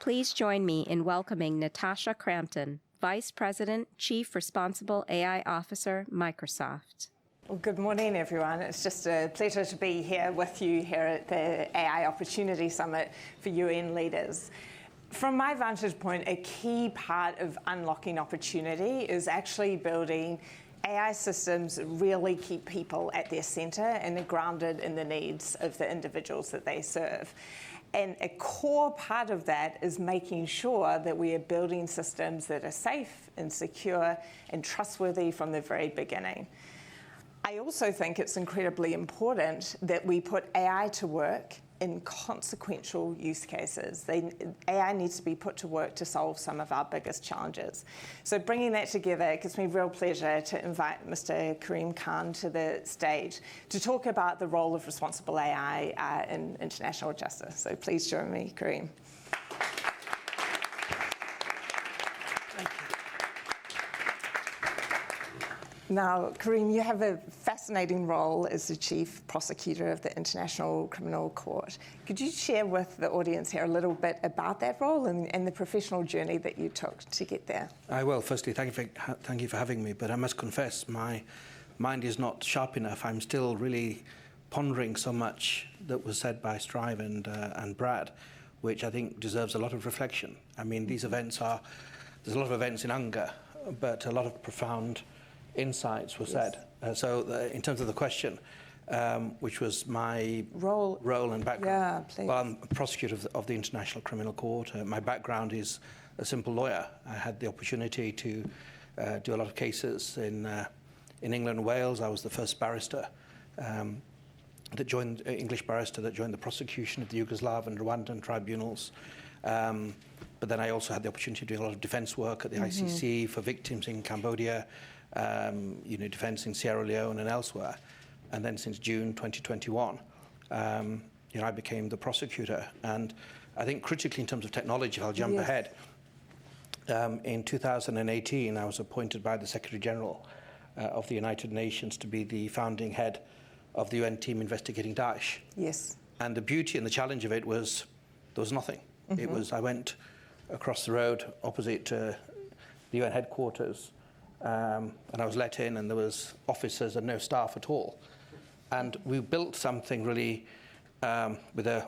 Please join me in welcoming Natasha Crampton, Vice President, Chief Responsible AI Officer, Microsoft. Well, good morning, everyone. It's just a pleasure to be here with you here at the AI Opportunity Summit for UN leaders. From my vantage point, a key part of unlocking opportunity is actually building AI systems that really keep people at their centre and are grounded in the needs of the individuals that they serve. And a core part of that is making sure that we are building systems that are safe and secure and trustworthy from the very beginning. I also think it's incredibly important that we put AI to work in consequential use cases. AI needs to be put to work to solve some of our biggest challenges. So bringing that together, it gives me real pleasure to invite Mr. Karim Khan to the stage to talk about the role of responsible AI in international justice. So please join me, Karim. Now, Karim, you have a fascinating role as the Chief Prosecutor of the International Criminal Court. Could you share with the audience here a little bit about that role and the professional journey that you took to get there? I will. Firstly, thank you for having me, but I must confess my mind is not sharp enough. I'm still really pondering so much that was said by Strive and Brad, which I think deserves a lot of reflection. I mean, these events there's a lot of events in anger, but a lot of profound insights were said. So in terms of the question, which was my role and background. Yeah, please. Well, I'm a prosecutor of the International Criminal Court. My background is a simple lawyer. I had the opportunity to do a lot of cases in England and Wales. I was the first barrister English barrister that joined the prosecution of the Yugoslav and Rwandan tribunals. But then I also had the opportunity of doing a lot of defense work at the ICC for victims in Cambodia, defense in Sierra Leone and elsewhere. And then since June 2021, I became the prosecutor. And I think critically in terms of technology, if I'll jump ahead, in 2018, I was appointed by the Secretary General of the United Nations to be the founding head of the UN team investigating Daesh. Yes. And the beauty and the challenge of it was there was nothing. It was, I went across the road opposite the UN headquarters, and I was let in, and there was officers and no staff at all. And we built something really with a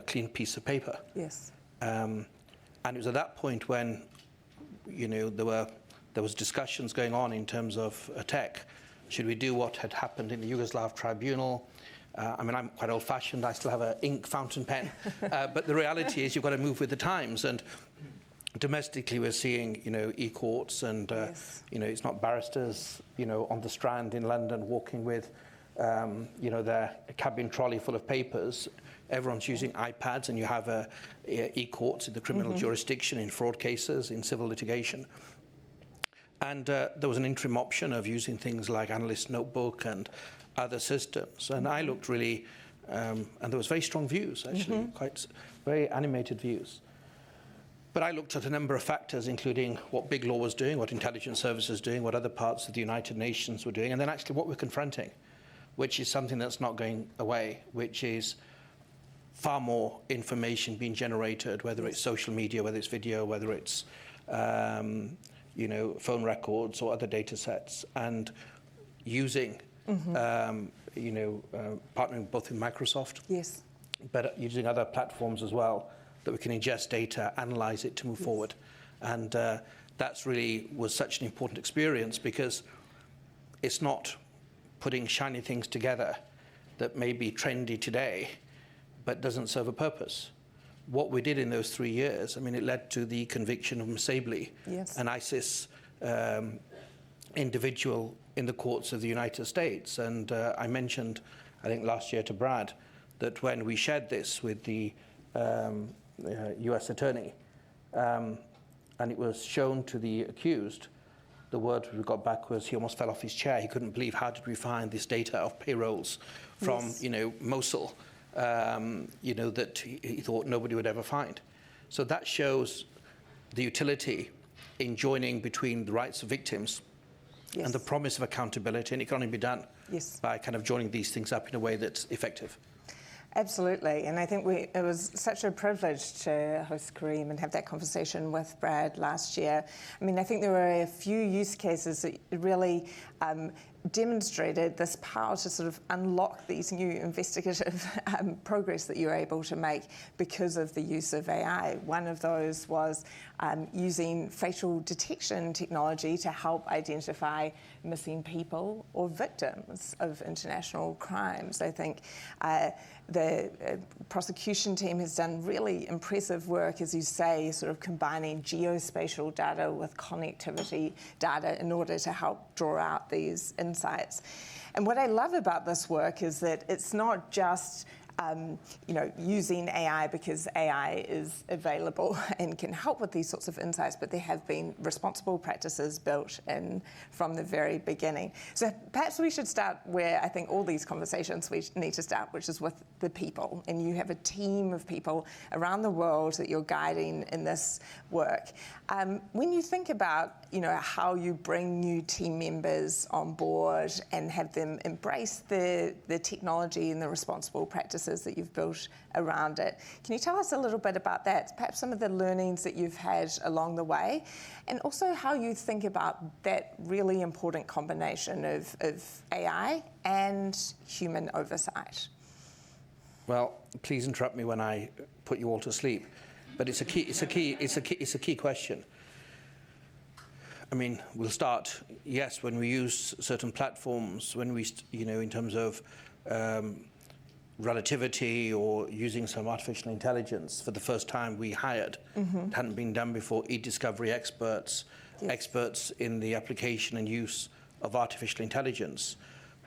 clean piece of paper. Yes. And it was at that point when there was discussions going on in terms of tech. Should we do what had happened in the Yugoslav tribunal? I'm quite old-fashioned. I still have an ink fountain pen. But the reality is you've got to move with the times. And domestically, we're seeing, e-courts and, it's not barristers, on the Strand in London walking with, their cabin trolley full of papers. Everyone's using iPads, and you have e-courts in the criminal jurisdiction, in fraud cases, in civil litigation. And there was an interim option of using things like Analyst Notebook and other systems. And I looked really, and there was very strong views, actually, quite very animated views. But I looked at a number of factors, including what big law was doing, what intelligence services was doing, what other parts of the United Nations were doing, and then actually what we're confronting, which is something that's not going away, which is far more information being generated, whether it's social media, whether it's video, whether it's phone records or other data sets, and using, partnering both with Microsoft, but using other platforms as well, that we can ingest data, analyze it to move forward. And that's really was such an important experience, because it's not putting shiny things together that may be trendy today, but doesn't serve a purpose. What we did in those 3 years, it led to the conviction of Responsibly, an ISIS individual in the courts of the United States. And I mentioned, I think last year to Brad, that when we shared this with the US attorney, and it was shown to the accused, the word we got back was he almost fell off his chair. He couldn't believe, how did we find this data of payrolls from Mosul, that he thought nobody would ever find. So that shows the utility in joining between the rights of victims and the promise of accountability, and it can only be done by kind of joining these things up in a way that's effective. Absolutely, and I think it was such a privilege to host Karim and have that conversation with Brad last year. I mean, I think there were a few use cases that really demonstrated this power to sort of unlock these new investigative progress that you're able to make because of the use of AI. One of those was using facial detection technology to help identify missing people or victims of international crimes. I think the prosecution team has done really impressive work, as you say, sort of combining geospatial data with connectivity data in order to help draw out these insights. And what I love about this work is that it's not just using AI because AI is available and can help with these sorts of insights, but there have been responsible practices built in from the very beginning. So perhaps we should start where I think all these conversations we need to start, which is with the people. And you have a team of people around the world that you're guiding in this work. When you think about how you bring new team members on board and have them embrace the technology and the responsible practices that you've built around it, can you tell us a little bit about that? Perhaps some of the learnings that you've had along the way, and also how you think about that really important combination of AI and human oversight. Well, please interrupt me when I put you all to sleep, but it's a key question. I mean, we'll start, yes, when we use certain platforms, when we, in terms of relativity or using some artificial intelligence. For the first time, we hired, it hadn't been done before, e-discovery experts, experts in the application and use of artificial intelligence.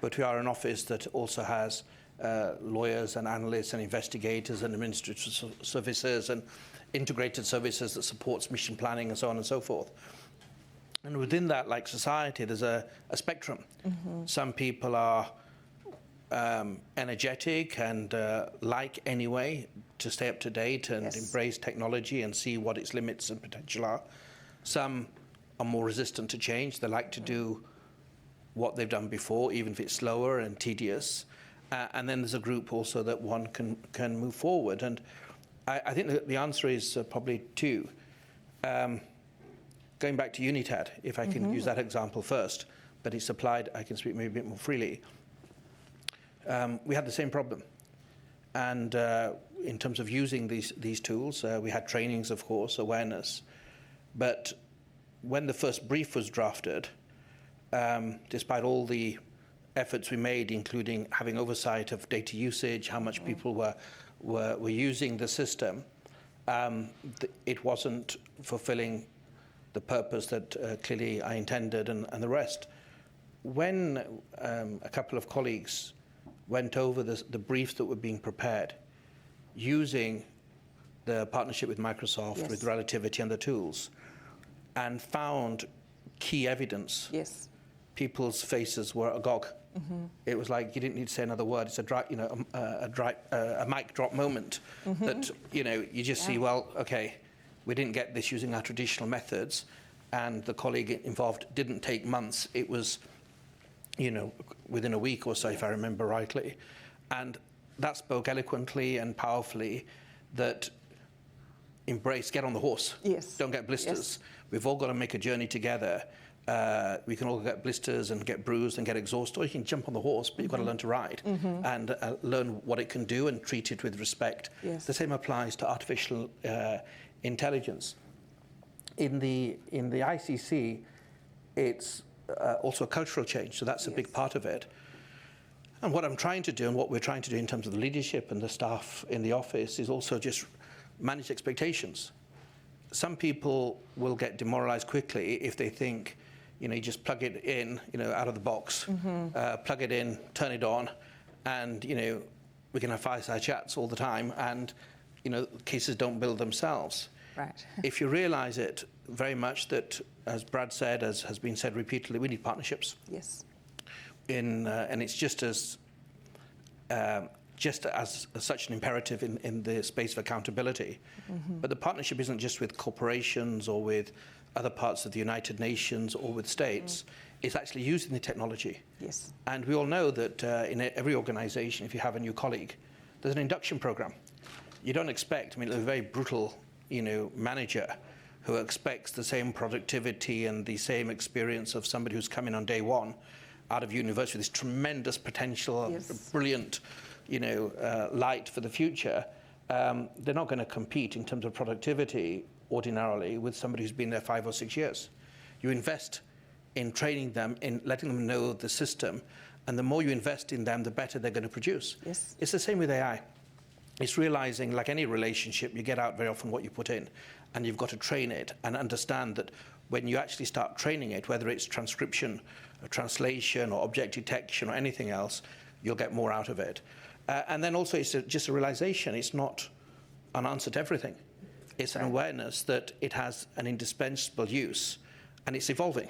But we are an office that also has lawyers and analysts and investigators and administrative services and integrated services that supports mission planning and so on and so forth. And within that, like society, there's a spectrum. Some people are energetic and like anyway to stay up to date and embrace technology and see what its limits and potential are. Some are more resistant to change. They like to do what they've done before, even if it's slower and tedious. And then there's a group also that one can move forward. And I think that the answer is probably two. Going back to UNITAD, if I can use that example first, but it's applied, I can speak maybe a bit more freely. We had the same problem. And in terms of using these tools, we had trainings, of course, awareness. But when the first brief was drafted, despite all the efforts we made, including having oversight of data usage, how much people were using the system, it wasn't fulfilling the purpose that clearly I intended and the rest. When a couple of colleagues went over the briefs that were being prepared using the partnership with Microsoft, with Relativity and the tools, and found key evidence, people's faces were agog. It was like you didn't need to say another word. It's a mic drop moment that you just see. Well, okay, we didn't get this using our traditional methods, and the colleague involved didn't take months. It was, within a week or so, if I remember rightly, and that spoke eloquently and powerfully that get on the horse. Don't get blisters. We've all got to make a journey together. We can all get blisters and get bruised and get exhausted, or you can jump on the horse, but you've got to learn to ride and learn what it can do and treat it with respect. The same applies to artificial intelligence. In the ICC, it's also a cultural change, so that's a big part of it. And what I'm trying to do, and what we're trying to do in terms of the leadership and the staff in the office, is also just manage expectations. Some people will get demoralized quickly if they think, you just plug it in, out of the box, plug it in, turn it on, and, we can have fireside chats all the time, and, cases don't build themselves. If you realize it very much that, as Brad said, as has been said repeatedly, we need partnerships. And it's just as such an imperative in the space of accountability. But the partnership isn't just with corporations or with other parts of the United Nations or with states. It's actually using the technology. And we all know that in every organization, if you have a new colleague, there's an induction program. You don't expect, I mean, a very brutal, manager who expects the same productivity and the same experience of somebody who's come in on day one out of university with this tremendous potential, Yes. brilliant, light for the future. They're not going to compete in terms of productivity ordinarily with somebody who's been there 5 or 6 years. You invest in training them, in letting them know the system, and the more you invest in them, the better they're going to produce. Yes. It's the same with AI. It's realizing, like any relationship, you get out very often what you put in, and you've got to train it and understand that when you actually start training it, whether it's transcription, or translation, or object detection, or anything else, you'll get more out of it. And then also it's just a realization, it's not an answer to everything. It's an awareness that it has an indispensable use, and it's evolving.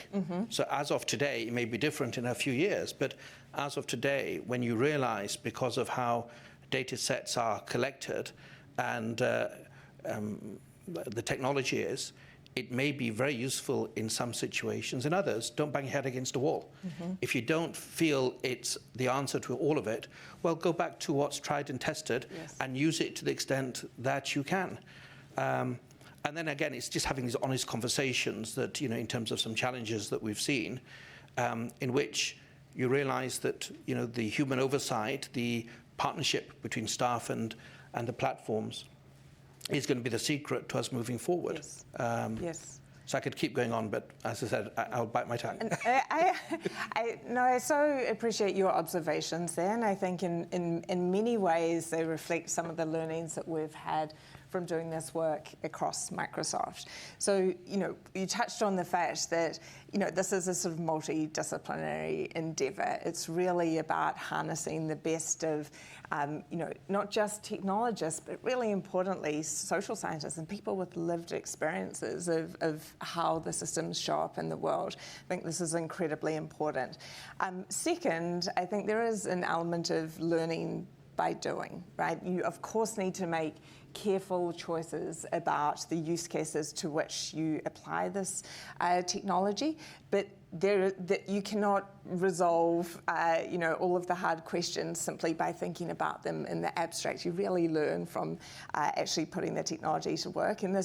So as of today, it may be different in a few years, but as of today, when you realize, because of how data sets are collected and the technology is, it may be very useful in some situations. In others, don't bang your head against a wall. If you don't feel it's the answer to all of it, well, go back to what's tried and tested and use it to the extent that you can. And then again, it's just having these honest conversations that, in terms of some challenges that we've seen, in which you realize that, the human oversight, the partnership between staff and the platforms is going to be the secret to us moving forward. Yes. Yes. So I could keep going on, but as I said, I'll bite my tongue. And I so appreciate your observations there, and I think in many ways they reflect some of the learnings that we've had from doing this work across Microsoft. So, you touched on the fact that, this is a sort of multidisciplinary endeavour. It's really about harnessing the best of, not just technologists, but really importantly, social scientists and people with lived experiences of how the systems show up in the world. I think this is incredibly important. Second, I think there is an element of learning by doing, right? You, of course, need to make careful choices about the use cases to which you apply this technology, but you cannot resolve, all of the hard questions simply by thinking about them in the abstract. You really learn from actually putting the technology to work, and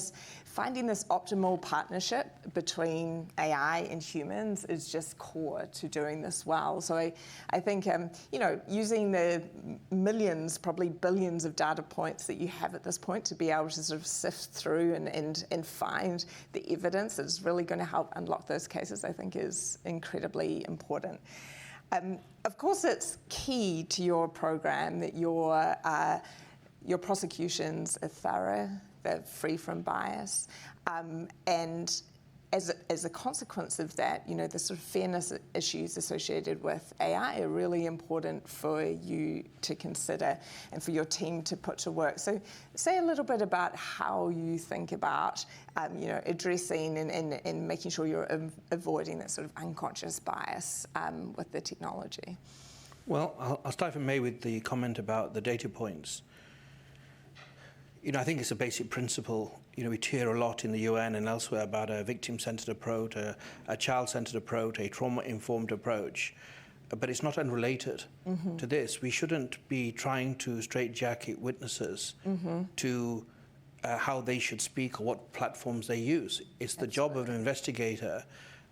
finding this optimal partnership between AI and humans is just core to doing this well. So I think, using the millions, probably billions of data points that you have at this point to be able to sort of sift through and find the evidence that is really going to help unlock those cases, I think is incredibly important. Of course, it's key to your program that your prosecutions are thorough, they're free from bias, and as a consequence of that, the sort of fairness issues associated with AI are really important for you to consider and for your team to put to work. So say a little bit about how you think about, addressing and making sure you're avoiding that sort of unconscious bias with the technology. Well, I'll start, if I may, with the comment about the data points. I think it's a basic principle. We hear a lot in the UN and elsewhere about a victim-centered approach, a child-centered approach, a trauma-informed approach, but it's not unrelated to this. We shouldn't be trying to straitjacket witnesses to how they should speak or what platforms they use. It's the job of an investigator,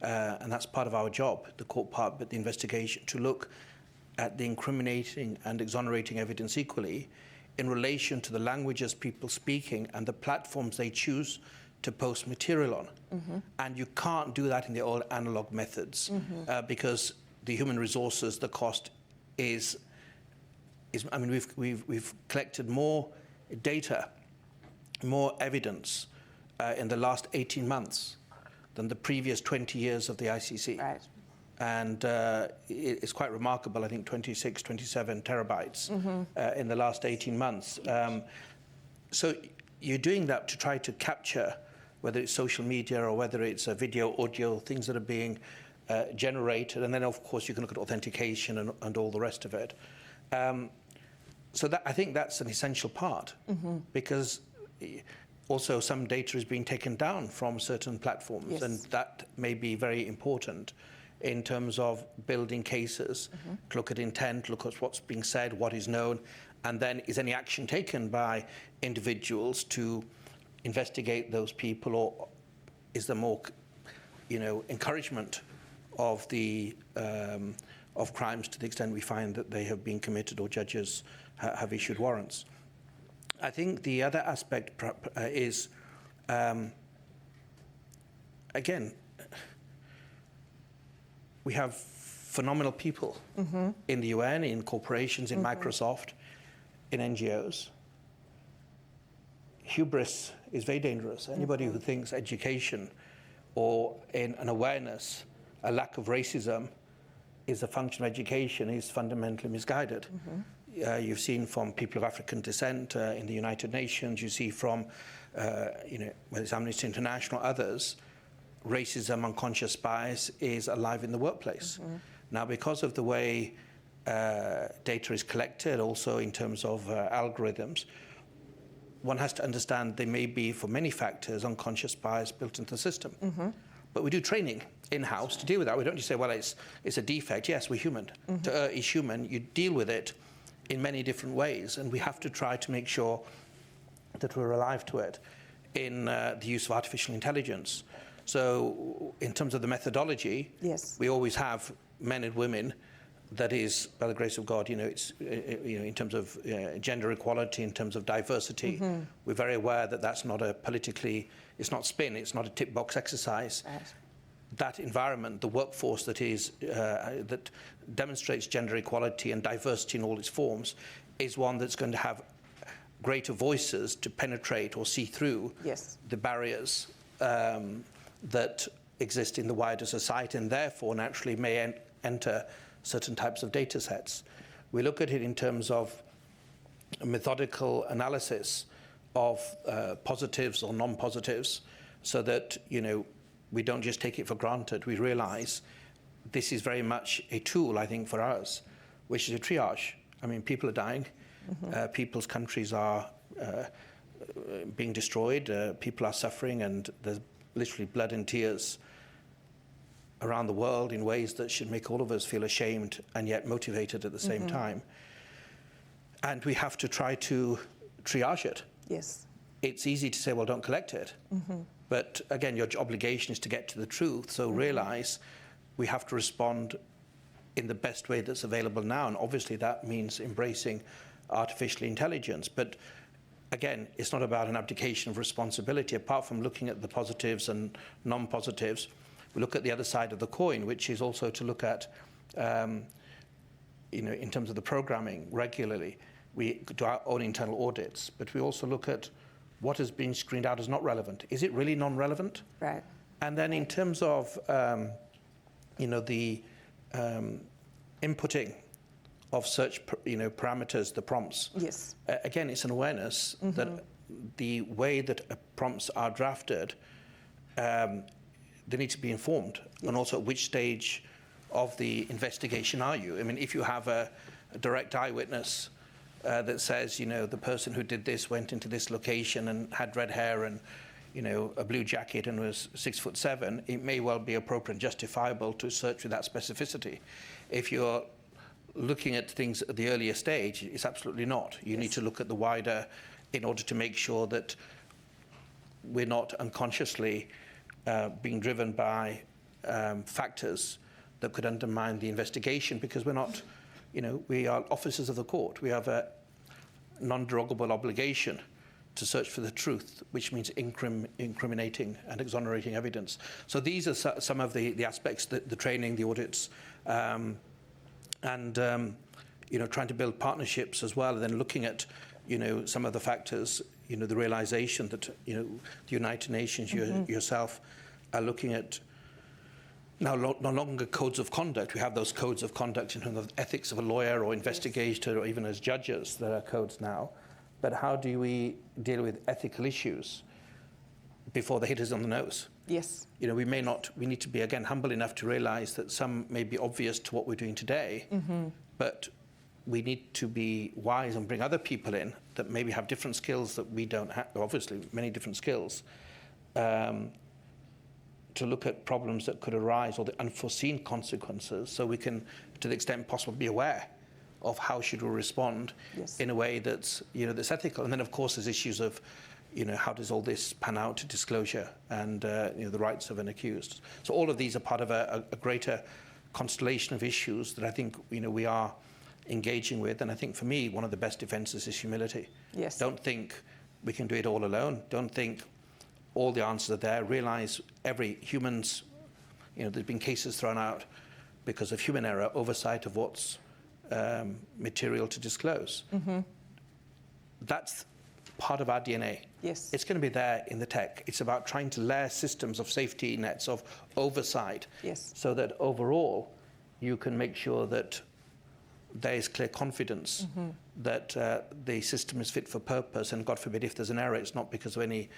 and that's part of our job, the court part, but the investigation, to look at the incriminating and exonerating evidence equally, in relation to the languages people speaking and the platforms they choose to post material on. And you can't do that in the old analog methods because the human resources, the cost is I mean, we've collected more data, more evidence in the last 18 months than the previous 20 years of the ICC. Right. And it's quite remarkable, I think 26, 27 terabytes in the last 18 months. So you're doing that to try to capture, whether it's social media or whether it's video, audio, things that are being generated. And then, of course, you can look at authentication and all the rest of it. So I think that's an essential part because also some data is being taken down from certain platforms, and that may be very important in terms of building cases, to look at intent, look at what's being said, what is known, And then is any action taken by individuals to investigate those people, or is there more, encouragement of the of crimes to the extent we find that they have been committed or judges have issued warrants? I think the other aspect is, again, we have phenomenal people in the UN, in corporations, in Microsoft, in NGOs. Hubris is very dangerous. Anybody who thinks education or in an awareness, a lack of racism is a function of education is fundamentally misguided. You've seen from people of African descent in the United Nations, you see from, whether it's Amnesty International, others, racism, unconscious bias is alive in the workplace. Now, because of the way data is collected, also in terms of algorithms, one has to understand there may be, for many factors, unconscious bias built into the system. But we do training in-house to deal with that. We don't just say, well, it's a defect. Yes, we're human. To err is human. You deal with it in many different ways, and we have to try to make sure that we're alive to it in the use of artificial intelligence. So in terms of the methodology, we always have men and women. That is, by the grace of God, it's in terms of gender equality, in terms of diversity, we're very aware that that's not a politically, it's not spin, it's not a tick box exercise. That environment, the workforce that is that demonstrates gender equality and diversity in all its forms, is one that's going to have greater voices to penetrate or see through the barriers that exist in the wider society, and therefore naturally may enter certain types of data sets. We look at it in terms of a methodical analysis of positives or non-positives, so that we don't just take it for granted. We realize this is very much a tool, I think, for us, which is a triage. I mean, people are dying, people's countries are being destroyed, people are suffering, and there's literally blood and tears around the world in ways that should make all of us feel ashamed and yet motivated at the same time. And we have to try to triage it. It's easy to say, well, don't collect it. But again, your obligation is to get to the truth. So realize we have to respond in the best way that's available now. And obviously that means embracing artificial intelligence. But again, it's not about an abdication of responsibility. Apart from looking at the positives and non-positives, we look at the other side of the coin, which is also to look at, in terms of the programming regularly. We do our own internal audits, but we also look at what has been screened out as not relevant. Is it really non-relevant? And then in terms of, the inputting of search, parameters, the prompts. Again, it's an awareness that the way that prompts are drafted, they need to be informed, and also at which stage of the investigation are you? I mean, if you have a direct eyewitness that says, the person who did this went into this location and had red hair and, a blue jacket and was 6'7", it may well be appropriate and justifiable to search with that specificity. If you're looking at things at the earlier stage, it's absolutely not. You need to look at the wider in order to make sure that we're not unconsciously being driven by factors that could undermine the investigation, because we're not, we are officers of the court. We have a non-derogable obligation to search for the truth, which means incriminating and exonerating evidence. So these are some of the aspects, the training, the audits, and trying to build partnerships as well, and then looking at some of the factors, the realization that the United Nations, yourself, are looking at now no longer codes of conduct. We have those codes of conduct in terms of ethics of a lawyer or investigator or even as judges. There are codes now. But how do we deal with ethical issues before they hit us on the nose? We need to be, again, humble enough to realize that some may be obvious to what we're doing today, but we need to be wise and bring other people in that maybe have different skills that we don't have, obviously many different skills, to look at problems that could arise or the unforeseen consequences, so we can, to the extent possible, be aware of how should we respond in a way that's, that's ethical. And then, of course, there's issues of, how does all this pan out to disclosure and, the rights of an accused. So all of these are part of a greater constellation of issues that I think, we are engaging with. And I think for me, one of the best defenses is humility. Yes. Don't think we can do it all alone. Don't think all the answers are there. Realize humans, there's been cases thrown out because of human error, oversight of what's material to disclose. Mm-hmm. That's part of our DNA. Yes. It's going to be there in the tech. It's about trying to layer systems of safety nets, of oversight, so that overall you can make sure that there is clear confidence that the system is fit for purpose, and God forbid if there's an error, it's not because of any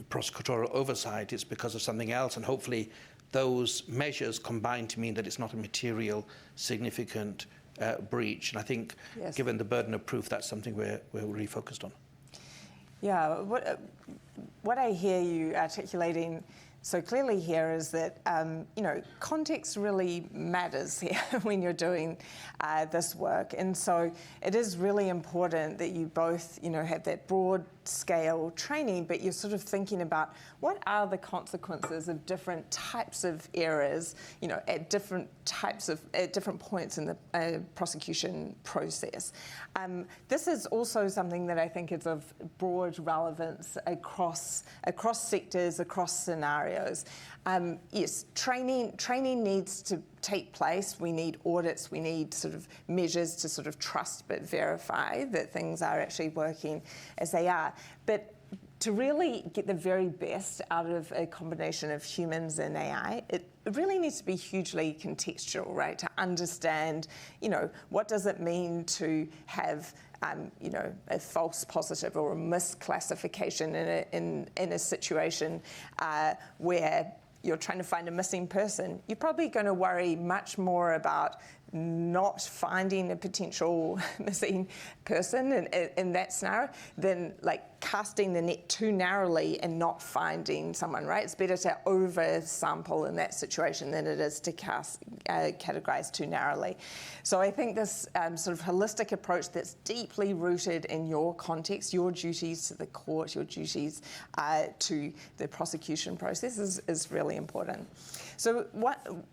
prosecutorial oversight, it's because of something else, and hopefully those measures combine to mean that it's not a material, significant breach. And I think, given the burden of proof, that's something we're really focused on. Yeah, what I hear you articulating so clearly here is that, context really matters here when you're doing this work. And so it is really important that you both, have that broad scale training, but you're sort of thinking about what are the consequences of different types of errors, at different points in the prosecution process. This is also something that I think is of broad relevance across sectors, across scenarios. Yes, training needs to take place. We need audits. We need sort of measures to sort of trust but verify that things are actually working as they are. But to really get the very best out of a combination of humans and AI, it really needs to be hugely contextual, right? To understand, what does it mean to have, a false positive or a misclassification in a situation where you're trying to find a missing person. You're probably going to worry much more about not finding a potential missing person in that scenario than casting the net too narrowly and not finding someone, right? It's better to oversample in that situation than it is to categorize too narrowly. So I think this sort of holistic approach that's deeply rooted in your context, your duties to the court, your duties to the prosecution process is really important. So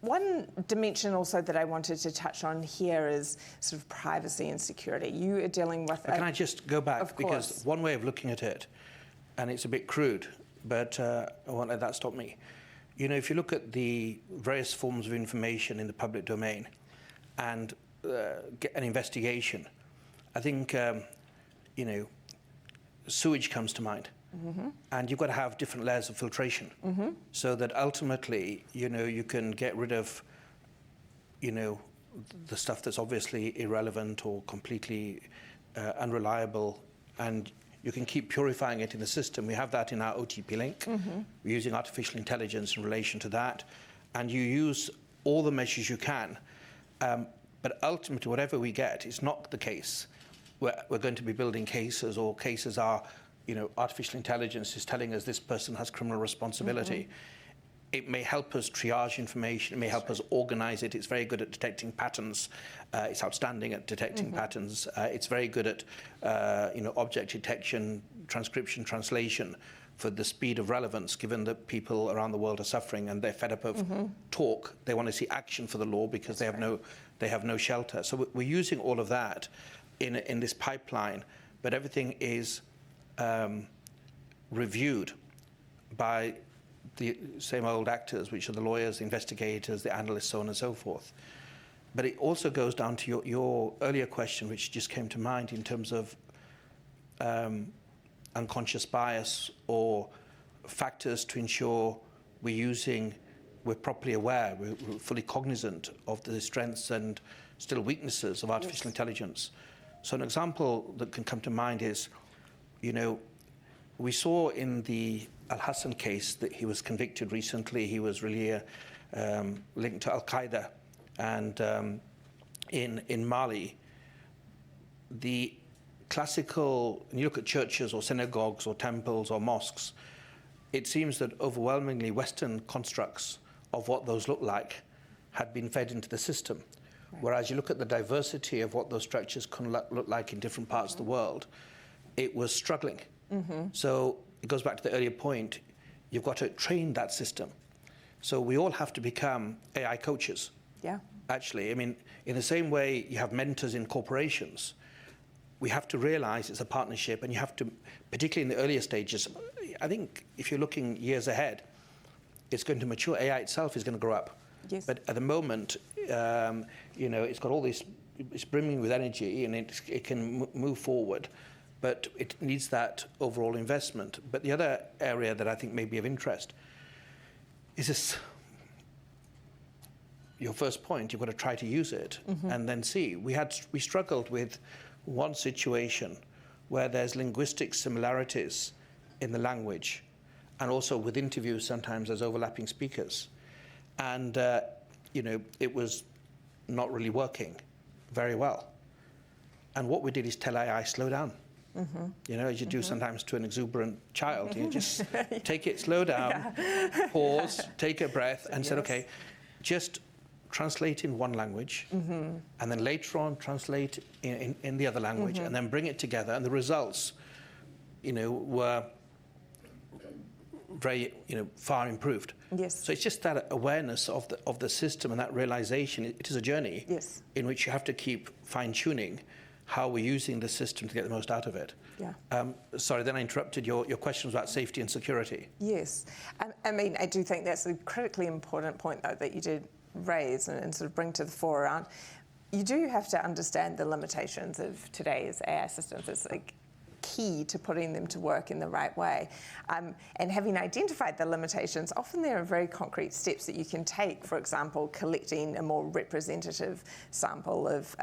one dimension also that I wanted to touch on here is sort of privacy and security. You are dealing with... Can I just go back? Of course. Because one way of looking at it, and it's a bit crude, but I won't let that stop me. If you look at the various forms of information in the public domain and get an investigation, I think, sewage comes to mind. Mm-hmm. And you've got to have different layers of filtration so that ultimately, you can get rid of, the stuff that's obviously irrelevant or completely unreliable, and you can keep purifying it in the system. We have that in our OTP link. We're using artificial intelligence in relation to that, and you use all the measures you can. But ultimately, whatever we get is not the case. We're going to be building cases, or cases are, artificial intelligence is telling us this person has criminal responsibility. It may help us triage information. It may help us organize it. It's very good at detecting patterns. It's outstanding at detecting patterns. It's very good at, object detection, transcription, translation for the speed of relevance, given that people around the world are suffering and they're fed up of talk. They want to see action for the law because they have no shelter. So we're using all of that in this pipeline, but everything is reviewed by the same old actors, which are the lawyers, the investigators, the analysts, so on and so forth. But it also goes down to your earlier question, which just came to mind in terms of unconscious bias or factors to ensure we're properly aware, we're fully cognizant of the strengths and still weaknesses of artificial intelligence. So an example that can come to mind is, we saw in the Al-Hassan case that he was convicted recently. He was really linked to Al-Qaeda. And in Mali, the classical, when you look at churches or synagogues or temples or mosques, it seems that overwhelmingly Western constructs of what those look like had been fed into the system. Whereas you look at the diversity of what those structures can look like in different parts of the world, it was struggling. So it goes back to the earlier point, you've got to train that system. So we all have to become AI coaches. Yeah. Actually, I mean, in the same way you have mentors in corporations, we have to realize it's a partnership, and you have to, particularly in the earlier stages, I think if you're looking years ahead, it's going to mature. AI itself is going to grow up. Yes. But at the moment, it's got all this, it's brimming with energy, and it can move forward, but it needs that overall investment. But the other area that I think may be of interest is this, your first point, you've got to try to use it and then see. We struggled with one situation where there's linguistic similarities in the language, and also with interviews sometimes there's overlapping speakers. And, it was not really working very well. And what we did is tell AI, slow down. As you do sometimes to an exuberant child, you just take it, slow down, pause, take a breath, and said, okay, just translate in one language, and then later on translate in the other language, and then bring it together. And the results, were very, far improved. Yes. So it's just that awareness of the system and that realization. It is a journey in which you have to keep fine-tuning how we're using the system to get the most out of it. Yeah. Sorry, then I interrupted your questions about safety and security. Yes. I do think that's a critically important point, though, that you did raise and sort of bring to the fore around. You do have to understand the limitations of today's AI systems. It's key to putting them to work in the right way. And having identified the limitations, often there are very concrete steps that you can take. For example, collecting a more representative sample of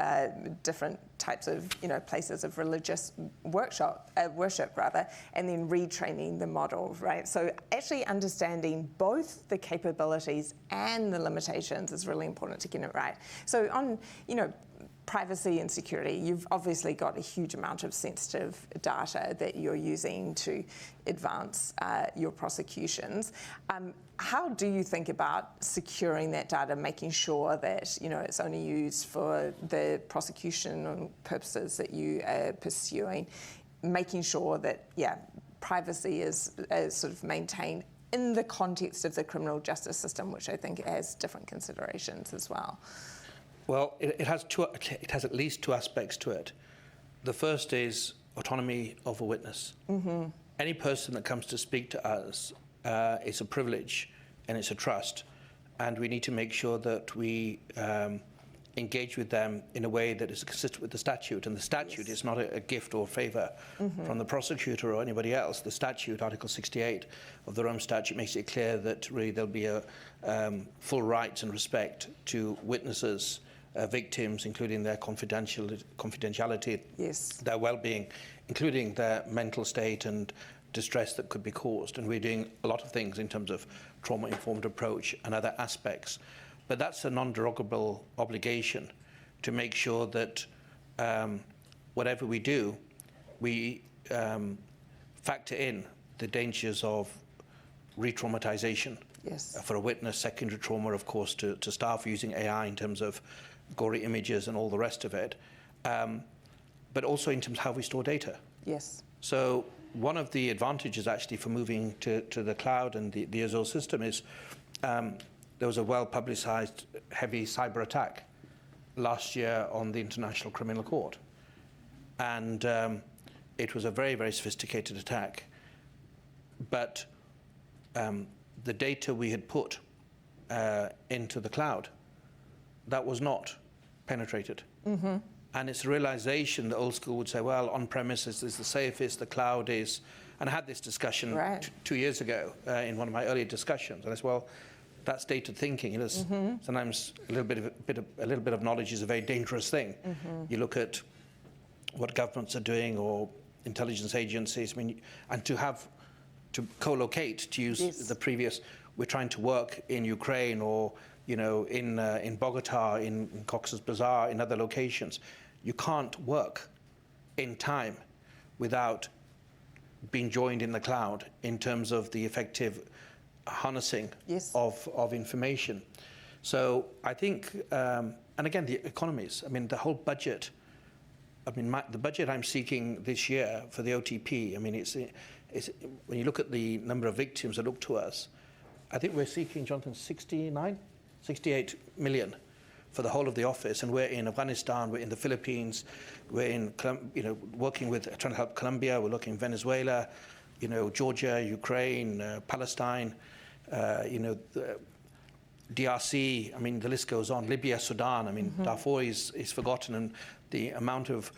different types of places of religious worship, and then retraining the model, right? So actually understanding both the capabilities and the limitations is really important to get it right. So on, privacy and security, you've obviously got a huge amount of sensitive data that you're using to advance your prosecutions. How do you think about securing that data, making sure that it's only used for the prosecution purposes that you are pursuing, making sure that privacy is sort of maintained in the context of the criminal justice system, which I think has different considerations as well? Well, it has at least two aspects to it. The first is autonomy of a witness. Any person that comes to speak to us, it's a privilege and it's a trust, and we need to make sure that we engage with them in a way that is consistent with the statute. And the statute is not a gift or favour from the prosecutor or anybody else. The statute, Article 68 of the Rome Statute, makes it clear that really there'll be a full rights and respect to witnesses, victims, including their confidentiality, their well-being, including their mental state and distress that could be caused. And we're doing a lot of things in terms of trauma-informed approach and other aspects. But that's a non-derogable obligation to make sure that whatever we do, we factor in the dangers of re-traumatization for a witness, secondary trauma, of course, to staff using AI in terms of gory images and all the rest of it, but also in terms of how we store data. Yes. So one of the advantages actually for moving to the cloud and the Azure system is there was a well-publicized heavy cyber attack last year on the International Criminal Court. And it was a very, very sophisticated attack. But the data we had put into the cloud, that was not penetrated. And it's a realization that old school would say, well, on-premises is the safest, the cloud is. And I had this discussion 2 years ago in one of my earlier discussions. And I said, well, that's dated thinking. It is sometimes a little bit of knowledge is a very dangerous thing. You look at what governments are doing or intelligence agencies. I mean, and to co-locate, to use the previous, we're trying to work in Ukraine or in Bogota, in Cox's Bazar, in other locations. You can't work in time without being joined in the cloud in terms of the effective harnessing of information. So I think, and And again, the economies. I mean, the whole budget. I mean, the budget I'm seeking this year for the OTP, I mean, it's when you look at the number of victims that look to us, I think we're seeking, Jonathan, 68 million for the whole of the office. And we're in Afghanistan, we're in the Philippines, we're in, working with, trying to help Colombia, we're looking in Venezuela, Georgia, Ukraine, Palestine, DRC, I mean, the list goes on, Libya, Sudan, I mean, Darfur is forgotten, and the amount of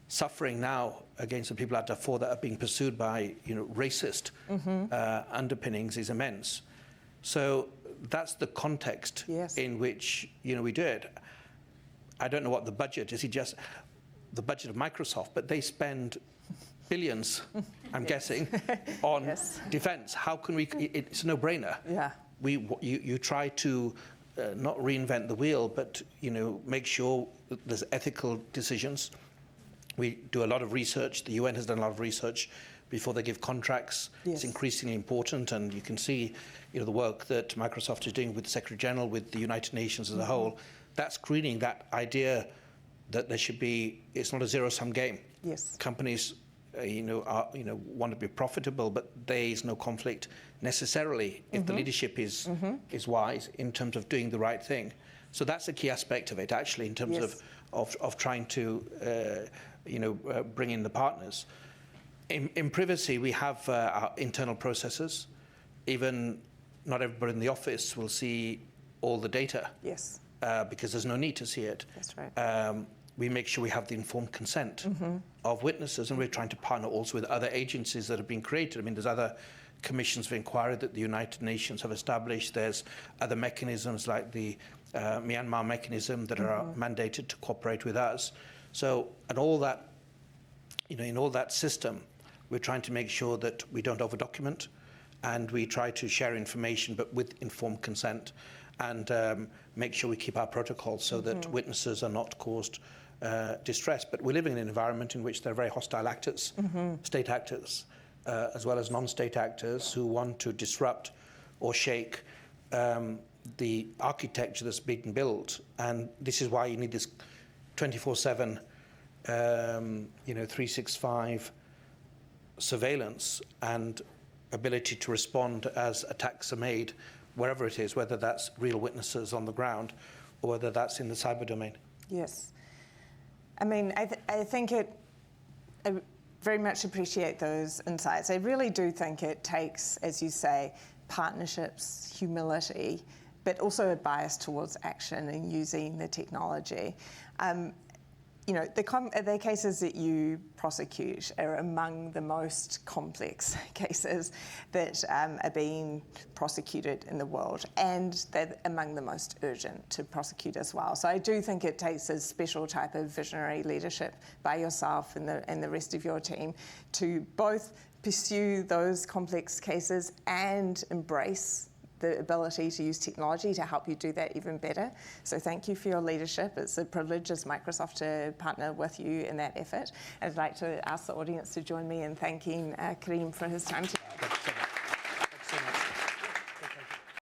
suffering now against the people at Darfur that are being pursued by, racist underpinnings is immense. So that's the context in which, we do it. I don't know what the budget is, just the budget of Microsoft, but they spend billions, I'm guessing, on defense. How can we, it's a no-brainer. Yeah. You try to not reinvent the wheel, but make sure that there's ethical decisions. We do a lot of research. The UN has done a lot of research before they give contracts. It's increasingly important, and you can see the work that Microsoft is doing with the Secretary General, with the United Nations as a whole. That's screening that idea that there should be. It's not a zero-sum game. Yes. Companies want to be profitable, but there is no conflict necessarily if the leadership is wise in terms of doing the right thing. So that's a key aspect of it, actually, in terms of trying to bring in the partners. In privacy, we have our internal processes. Even not everybody in the office will see all the data. Yes. Because there's no need to see it. That's right. We make sure we have the informed consent of witnesses, and we're trying to partner also with other agencies that have been created. I mean, there's other commissions of inquiry that the United Nations have established. There's other mechanisms like the Myanmar mechanism that are mandated to cooperate with us. So, and all that, in all that system, we're trying to make sure that we don't over-document, and we try to share information, but with informed consent, and make sure we keep our protocols so that witnesses are not caused distress. But we're living in an environment in which there are very hostile actors, state actors, as well as non-state actors who want to disrupt or shake the architecture that's being built. And this is why you need this 24/7, 365 surveillance and ability to respond as attacks are made, wherever it is, whether that's real witnesses on the ground or whether that's in the cyber domain. Yes. I mean, I think I very much appreciate those insights. I really do think it takes, as you say, partnerships, humility, but also a bias towards action and using the technology. The cases that you prosecute are among the most complex cases that are being prosecuted in the world, and they're among the most urgent to prosecute as well. So I do think it takes a special type of visionary leadership by yourself and the rest of your team to both pursue those complex cases and embrace the ability to use technology to help you do that even better. So thank you for your leadership. It's a privilege as Microsoft to partner with you in that effort. I'd like to ask the audience to join me in thanking Karim for his time today.